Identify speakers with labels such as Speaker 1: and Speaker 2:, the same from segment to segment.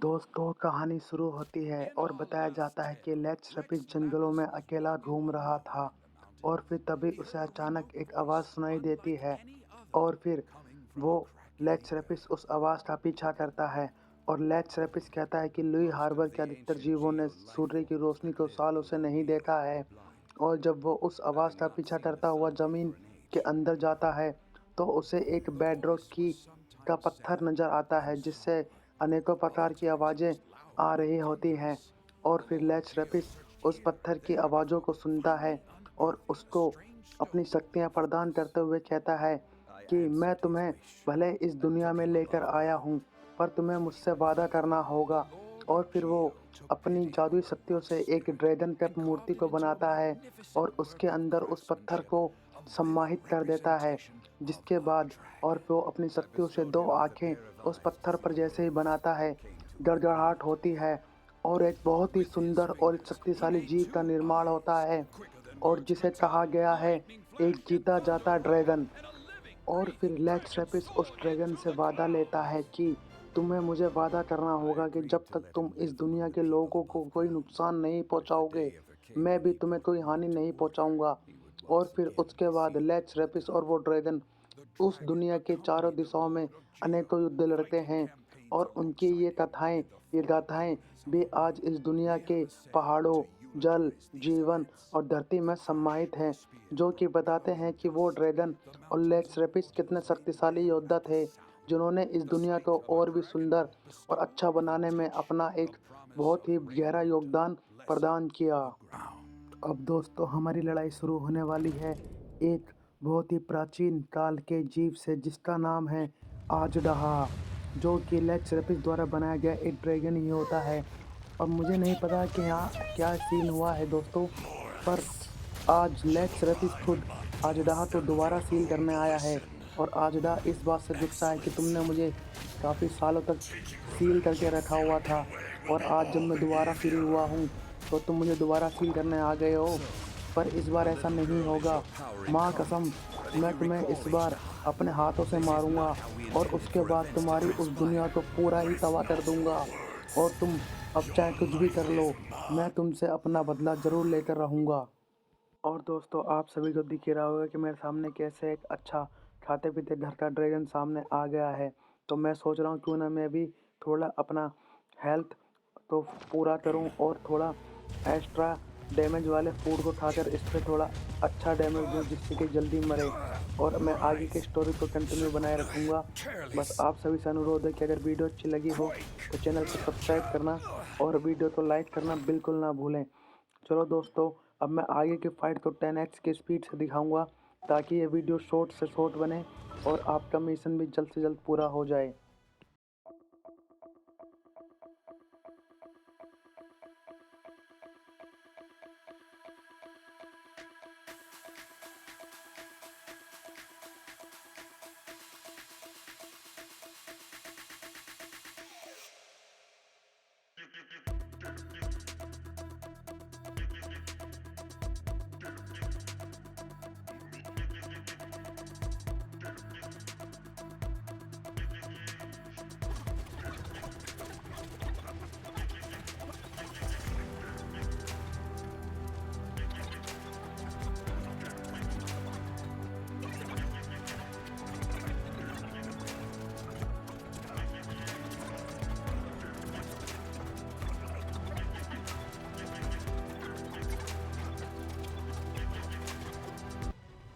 Speaker 1: दोस्तों कहानी शुरू होती है और बताया जाता है कि लेक्स रपिस जंगलों में अकेला घूम रहा था और फिर तभी उसे अचानक एक आवाज़ सुनाई देती है और फिर वो लेक्स रपिस उस आवाज़ का पीछा करता है और लेक्स रपिस कहता है कि लुई हार्बर के अधिकतर जीवों ने सूर्य की रोशनी को सालों से नहीं देखा है और जब वो उस आवाज़ का पीछा करता हुआ ज़मीन के अंदर जाता है तो उसे एक बेडरॉक की का पत्थर नज़र आता है जिससे अनेकों प्रकार की आवाज़ें आ रही होती हैं और फिर लेक्स रपिस उस पत्थर की आवाज़ों को सुनता है और उसको अपनी शक्तियाँ प्रदान करते हुए कहता है कि मैं तुम्हें भले इस दुनिया में लेकर आया हूँ पर तुम्हें मुझसे वादा करना होगा। और फिर वो अपनी जादुई शक्तियों से एक ड्रैगन कट मूर्ति को बनाता है और उसके अंदर उस पत्थर को सम्माहित कर देता है, जिसके बाद और वो अपनी शक्तियों से दो आँखें उस पत्थर पर जैसे ही बनाता है, गड़गड़ाहट होती है और एक बहुत ही सुंदर और शक्तिशाली जीव का निर्माण होता है और जिसे कहा गया है एक जीता जाता ड्रैगन। और फिर लेक्स रपिस उस ड्रैगन से वादा लेता है कि तुम्हें मुझे वादा करना होगा कि जब तक तुम इस दुनिया के लोगों को कोई नुकसान नहीं पहुंचाओगे, मैं भी तुम्हें कोई हानि नहीं पहुंचाऊंगा। और फिर उसके बाद लेक्स रपिस और वो ड्रैगन उस दुनिया के चारों दिशाओं में अनेकों युद्ध लड़ते हैं और उनकी ये गाथाएं भी आज इस दुनिया के पहाड़ों, जल, जीवन और धरती में सम्मानित हैं, जो कि बताते हैं कि वो ड्रैगन और लेक्स रपिस कितने शक्तिशाली योद्धा थे, जिन्होंने इस दुनिया को और भी सुंदर और अच्छा बनाने में अपना एक बहुत ही गहरा योगदान प्रदान किया। अब दोस्तों हमारी लड़ाई शुरू होने वाली है एक बहुत ही प्राचीन काल के जीव से जिसका नाम है azhdaha, जो कि लेक्स रपिस द्वारा बनाया गया एक ड्रैगन ही होता है। और मुझे नहीं पता कि यहाँ क्या सीन हुआ है दोस्तों, पर आज लेक्स रपिस खुद azhdaha को दोबारा सील करने आया है और azhdaha इस बात से गुस्सा है कि तुमने मुझे काफ़ी सालों तक सील करके रखा हुआ था और आज जब मैं दोबारा फ्री हुआ हूँ तो तुम मुझे दोबारा सील करने आ गए हो। पर इस बार ऐसा नहीं होगा, माँ कसम, मैं तुम्हें इस बार अपने हाथों से मारूंगा और उसके बाद तुम्हारी उस दुनिया को पूरा ही तबाह कर दूंगा और तुम अब चाहे कुछ भी कर लो, मैं तुमसे अपना बदला ज़रूर लेकर रहूँगा। और दोस्तों आप सभी को दिख ही रहा होगा कि मेरे सामने कैसे एक अच्छा खाते पीते घर का ड्रैगन सामने आ गया है। तो मैं सोच रहा हूँ क्यों ना मैं भी थोड़ा अपना हेल्थ तो पूरा करूँ और थोड़ा एक्स्ट्रा डैमेज वाले फूड को खाकर इस पर थोड़ा अच्छा डैमेज दूँ जिससे कि जल्दी मरे और मैं आगे की स्टोरी को कंटिन्यू बनाए रखूँगा। बस आप सभी से अनुरोध है कि अगर वीडियो अच्छी लगी हो तो चैनल को सब्सक्राइब करना और वीडियो को लाइक करना बिल्कुल ना भूलें। चलो दोस्तों, अब मैं आगे की फ़ाइट को 10x की स्पीड से दिखाऊंगा ताकि ये वीडियो शॉर्ट से शॉर्ट बने और आपका मिशन भी जल्द से जल्द पूरा हो जाए।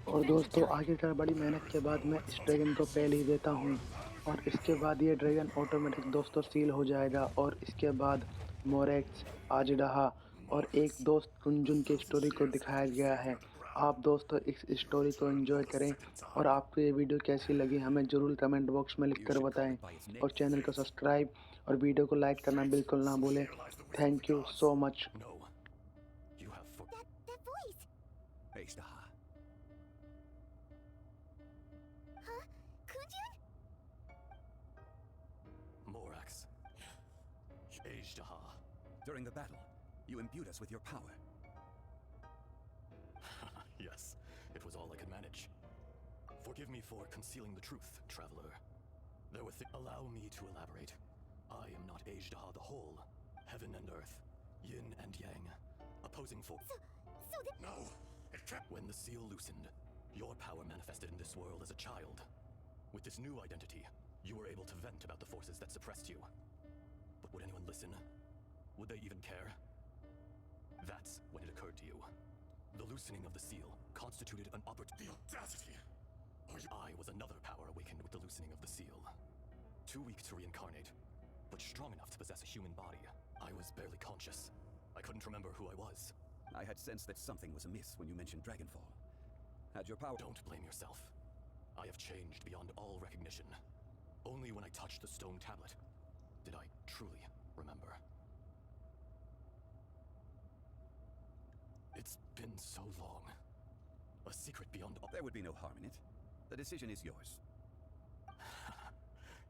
Speaker 1: और दोस्तों आखिरकार बड़ी मेहनत के बाद मैं इस ड्रैगन को पहले ही देता हूँ और इसके बाद ये ड्रैगन ऑटोमेटिक दोस्तों सील हो जाएगा और इसके बाद मोरेक्स, azhdaha और एक दोस्त कुंजुन की स्टोरी को दिखाया गया है। आप दोस्तों इस स्टोरी को एंजॉय करें और आपको ये वीडियो कैसी लगी हमें ज़रूर कमेंट बॉक्स में लिख कर बताएं और चैनल को सब्सक्राइब और वीडियो को लाइक करना बिल्कुल ना भूलें। Thank you so much.
Speaker 2: That voice!
Speaker 3: Azhdaha.
Speaker 2: Huh? Kunjun?
Speaker 3: Morax. Azhdaha. During the battle, you imbued us with your power. Yes, it was all I could manage. Forgive me for concealing the truth, traveler. Allow me to elaborate. I am not azhdaha the whole. Heaven and earth, yin and yang, opposing force.
Speaker 2: So the...
Speaker 3: No! It can't. When the seal loosened, your power manifested in this world as a child. With this new identity, you were able to vent about the forces that suppressed you. But would anyone listen? Would they even care? That's when it occurred to you. The loosening of the seal constituted an opportunity. The audacity! I was another power awakened with the loosening of the seal. Too weak to reincarnate, but strong enough to possess a human body. I was barely conscious. I couldn't remember who I was.
Speaker 4: I had sensed that something was amiss when you mentioned Dragonfall. Had your power...
Speaker 3: Don't blame yourself. I have changed beyond all recognition. Only when I touched the stone tablet did I truly remember. It's been so long. A secret beyond all...
Speaker 4: There would be no harm in it. The decision is yours.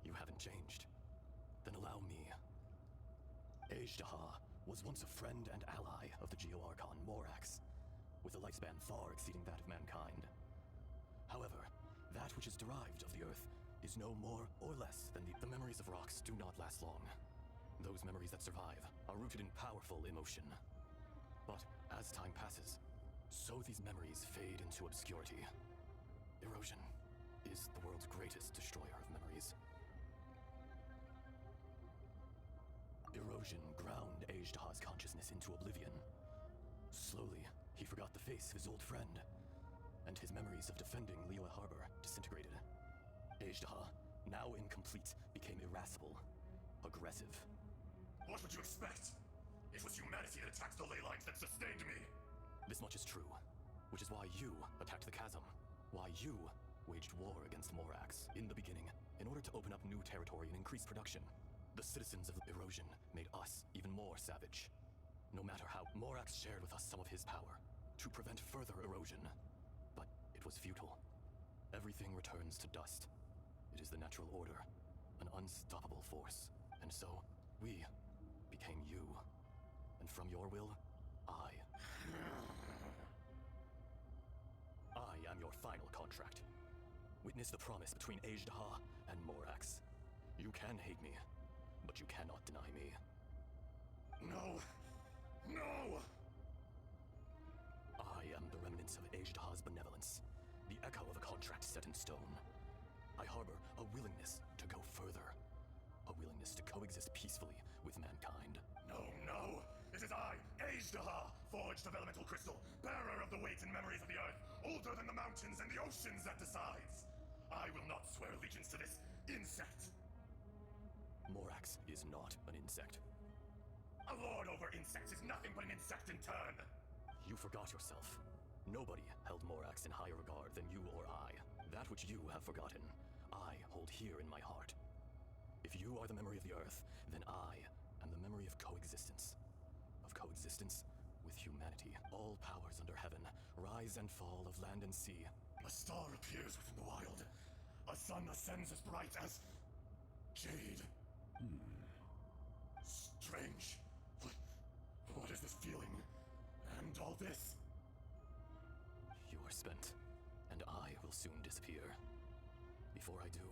Speaker 3: You haven't changed. Then allow me. Azhdaha was once a friend and ally of the Geo-Archon Morax, with a lifespan far exceeding that of mankind. However, that which is derived of the Earth is no more or less than the memories of rocks do not last long. Those memories that survive are rooted in powerful emotion. But as time passes, so these memories fade into obscurity. Erosion is the world's greatest destroyer of memories. Erosion ground Azhdaha's consciousness into oblivion. Slowly, he forgot the face of his old friend, and his memories of defending Liyue Harbor disintegrated. Azhdaha, now incomplete, became irascible, aggressive.
Speaker 5: What would you expect? It was humanity that attacked the ley lines that sustained me.
Speaker 3: This much is true, which is why you attacked the chasm. Why you waged war against Morax in the beginning, in order to open up new territory and increase production. The citizens of Erosion made us even more savage. No matter how, Morax shared with us some of his power to prevent further erosion. But it was futile. Everything returns to dust. It is the natural order, an unstoppable force. And so, we became you. And from your will, I am your final contract. Witness the promise between Azhdaha and Morax. You can hate me, but you cannot deny me.
Speaker 5: No! No!
Speaker 3: I am the remnants of Azhdaha's benevolence, the echo of a contract set in stone. I harbor a willingness to go further, a willingness to coexist peacefully with mankind.
Speaker 5: No, no! It is I, Azhdaha, forged of elemental crystal, bearer of the weight and memories of the earth, older than the mountains and the oceans that decides. I will not swear allegiance to this insect.
Speaker 3: Morax is not an insect.
Speaker 5: A lord over insects is nothing but an insect in turn.
Speaker 3: You forgot yourself. Nobody held Morax in higher regard than you or I. That which you have forgotten, I hold here in my heart. If you are the memory of the earth, then I am the memory of coexistence. Of coexistence with humanity. All powers under heaven, rise and fall of land and sea.
Speaker 5: A star appears within the wild. A sun ascends as bright as... jade. Strange. What is this feeling? And all this?
Speaker 3: You are spent, and I will soon disappear. Before I do,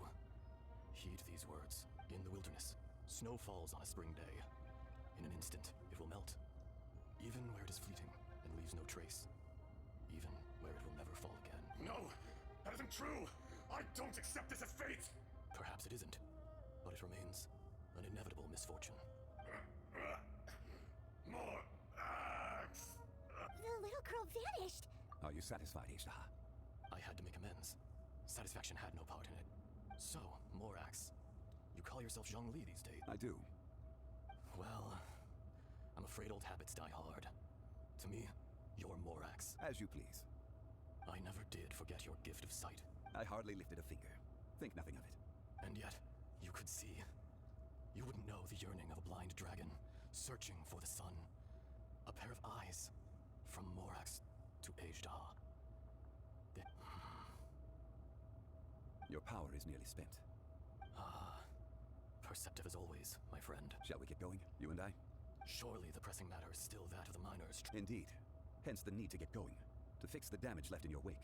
Speaker 3: heed these words. In the wilderness, snow falls on a spring day. In an instant, it will melt. Even where it is fleeting and leaves no trace. Even where it will never fall again.
Speaker 5: No! That isn't true! I don't accept this as fate!
Speaker 3: Perhaps it isn't, but it remains an inevitable misfortune.
Speaker 5: More axe!
Speaker 2: The little girl vanished.
Speaker 4: Are you satisfied, Azhdaha?
Speaker 3: I had to make amends. Satisfaction had no part in it. So, Morax, you call yourself Zhongli these days?
Speaker 4: I do.
Speaker 3: Well, I'm afraid old habits die hard. To me, you're Morax.
Speaker 4: As you please.
Speaker 3: I never did forget your gift of sight.
Speaker 4: I hardly lifted a finger. Think nothing of it.
Speaker 3: And yet, you could see. You wouldn't know the yearning of a blind dragon, searching for the sun. A pair of eyes, from Morax to Azhdaha.
Speaker 4: Your power is nearly spent.
Speaker 3: Perceptive as always, my friend.
Speaker 4: Shall we get going, you and I?
Speaker 3: Surely the pressing matter is still that of the miners.
Speaker 4: Indeed. Hence the need to get going, to fix the damage left in your wake.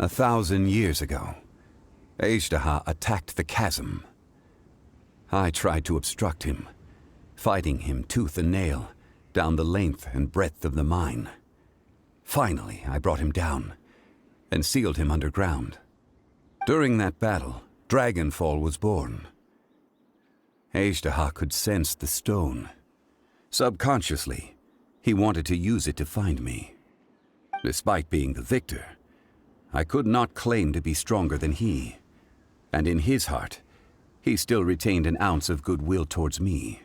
Speaker 4: 1,000 years ago, Azhdaha attacked the chasm. I tried to obstruct him, fighting him tooth and nail down the length and breadth of the mine. Finally, I brought him down and sealed him underground. During that battle, Dragonfall was born. Azhdaha could sense the stone. Subconsciously, he wanted to use it to find me. Despite being the victor, I could not claim to be stronger than he, and in his heart, he still retained an ounce of goodwill towards me,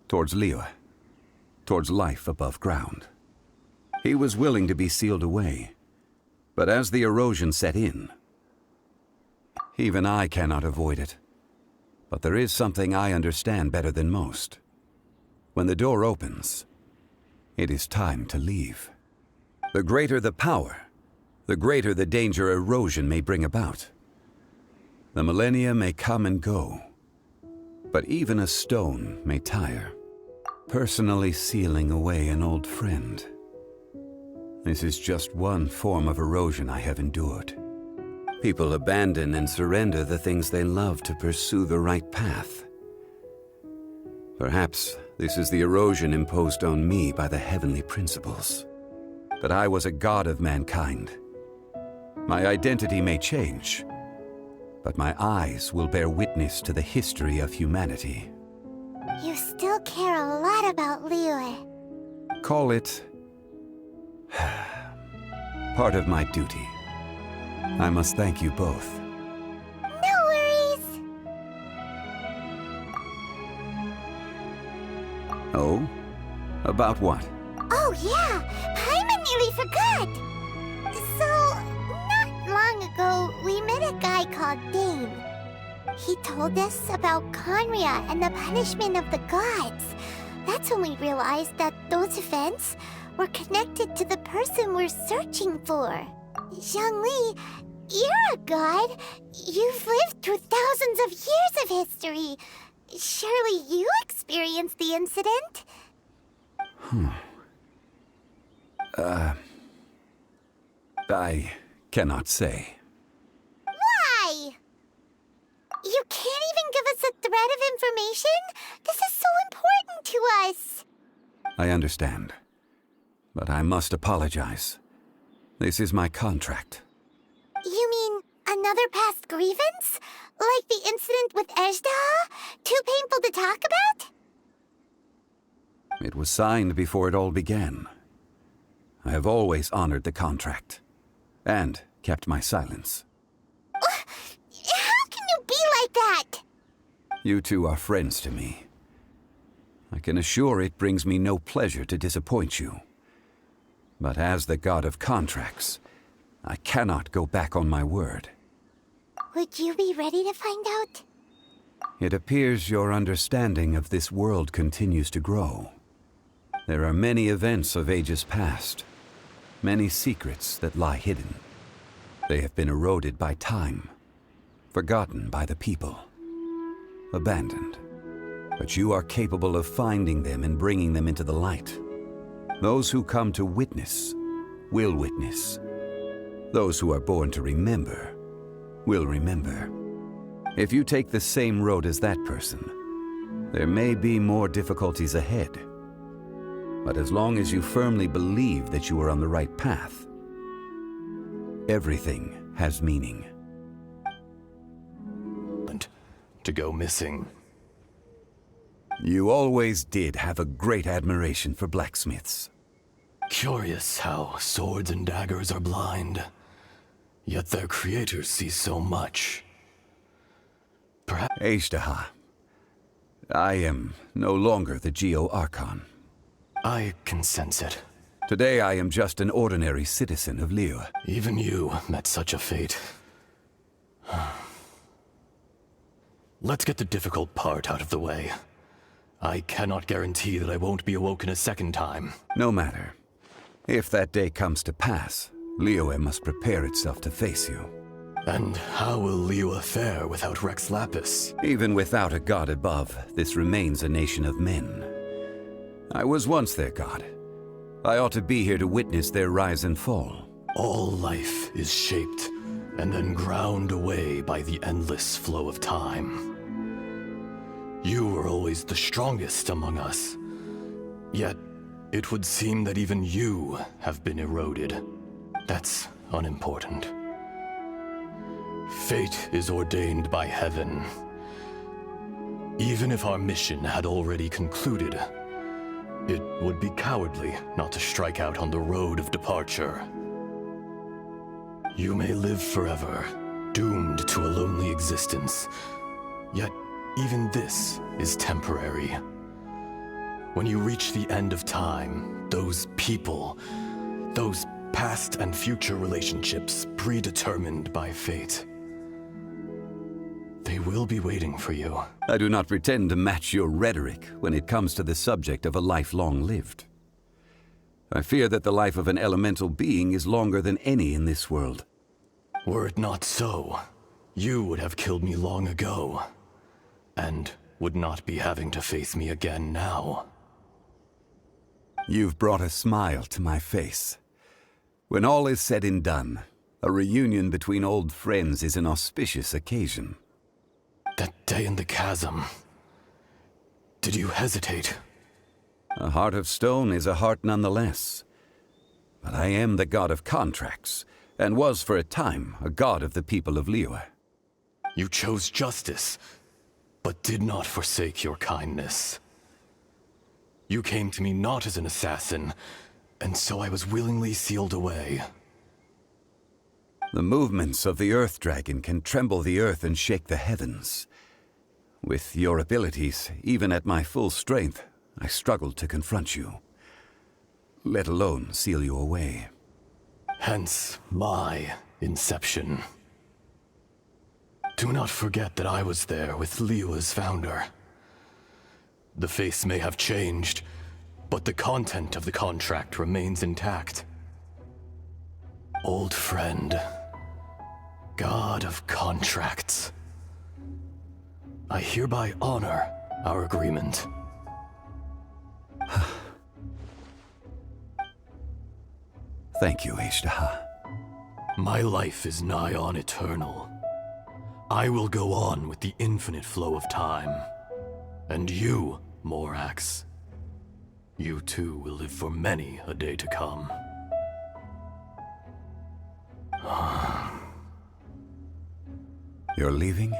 Speaker 4: towards Liyue, towards life above ground. He was willing to be sealed away, but as the erosion set in, even I cannot avoid it. But there is something I understand better than most. When the door opens, it is time to leave. The greater the power, the greater the danger erosion may bring about. The millennia may come and go, but even a stone may tire. Personally sealing away an old friend. This is just one form of erosion I have endured. People abandon and surrender the things they love to pursue the right path. Perhaps this is the erosion imposed on me by the heavenly principles. That I was a god of mankind. My identity may change, but my eyes will bear witness to the history of humanity.
Speaker 2: You still care a lot about Liyue.
Speaker 4: Call it part of my duty. I must thank you both.
Speaker 2: No worries.
Speaker 4: Oh? About what?
Speaker 2: Oh yeah, Paimon nearly forgot. So, not long ago, we met a guy called Dane. He told us about Conria and the punishment of the gods. That's when we realized that those events were connected to the person we're searching for. Zhongli, you're a god. You've lived through thousands of years of history. Surely you experienced the incident?
Speaker 4: I cannot say.
Speaker 2: Why? You can't even give us a thread of information? This is so important to us.
Speaker 4: I understand. But I must apologize. This is my contract.
Speaker 2: You mean another past grievance? Like the incident with azhdaha? Too painful to talk about?
Speaker 4: It was signed before it all began. I have always honored the contract. And kept my silence.
Speaker 2: How can you be like that?
Speaker 4: You two are friends to me. I can assure it brings me no pleasure to disappoint you. But as the god of contracts, I cannot go back on my word.
Speaker 2: Would you be ready to find out?
Speaker 4: It appears your understanding of this world continues to grow. There are many events of ages past, many secrets that lie hidden. They have been eroded by time, forgotten by the people, abandoned. But you are capable of finding them and bringing them into the light. Those who come to witness will witness. Those who are born to remember will remember. If you take the same road as that person, there may be more difficulties ahead. But as long as you firmly believe that you are on the right path, everything has meaning.
Speaker 3: And to go missing.
Speaker 4: You always did have a great admiration for blacksmiths.
Speaker 3: Curious how swords and daggers are blind, yet their creators see so much. Perhaps
Speaker 4: Azhdaha, I am no longer the Geo-Archon.
Speaker 3: I can sense it.
Speaker 4: Today I am just an ordinary citizen of Liyue.
Speaker 3: Even you met such a fate. Let's get the difficult part out of the way. I cannot guarantee that I won't be awoken a second time.
Speaker 4: No matter. If that day comes to pass, Liyue must prepare itself to face you.
Speaker 3: And how will Liyue fare without Rex Lapis?
Speaker 4: Even without a god above, this remains a nation of men. I was once their god. I ought to be here to witness their rise and fall.
Speaker 3: All life is shaped and then ground away by the endless flow of time. You were always the strongest among us, yet it would seem that even you have been eroded. That's unimportant. Fate is ordained by heaven. Even if our mission had already concluded, it would be cowardly not to strike out on the road of departure. You may live forever, doomed to a lonely existence, yet even this is temporary. When you reach the end of time, those people, those past and future relationships predetermined by fate, they will be waiting for you.
Speaker 4: I do not pretend to match your rhetoric when it comes to the subject of a life long lived. I fear that the life of an elemental being is longer than any in this world.
Speaker 3: Were it not so, you would have killed me long ago, and would not be having to face me again now.
Speaker 4: You've brought a smile to my face. When all is said and done, a reunion between old friends is an auspicious occasion.
Speaker 3: That day in the chasm, did you hesitate?
Speaker 4: A heart of stone is a heart nonetheless. But I am the god of contracts, and was for a time a god of the people of Liyue.
Speaker 3: You chose justice, but did not forsake your kindness. You came to me not as an assassin, and so I was willingly sealed away.
Speaker 4: The movements of the Earth Dragon can tremble the earth and shake the heavens. With your abilities, even at my full strength, I struggled to confront you, let alone seal you away.
Speaker 3: Hence my inception. Do not forget that I was there with Liyue's founder. The face may have changed, but the content of the contract remains intact. Old friend, god of contracts, I hereby honor our agreement.
Speaker 4: Thank you, azhdaha.
Speaker 3: My life is nigh on eternal. I will go on with the infinite flow of time. And you, Morax, you too will live for many a day to come.
Speaker 4: You're leaving?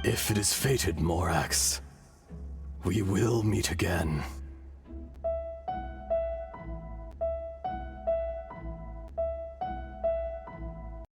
Speaker 3: If it is fated, Morax, we will meet again.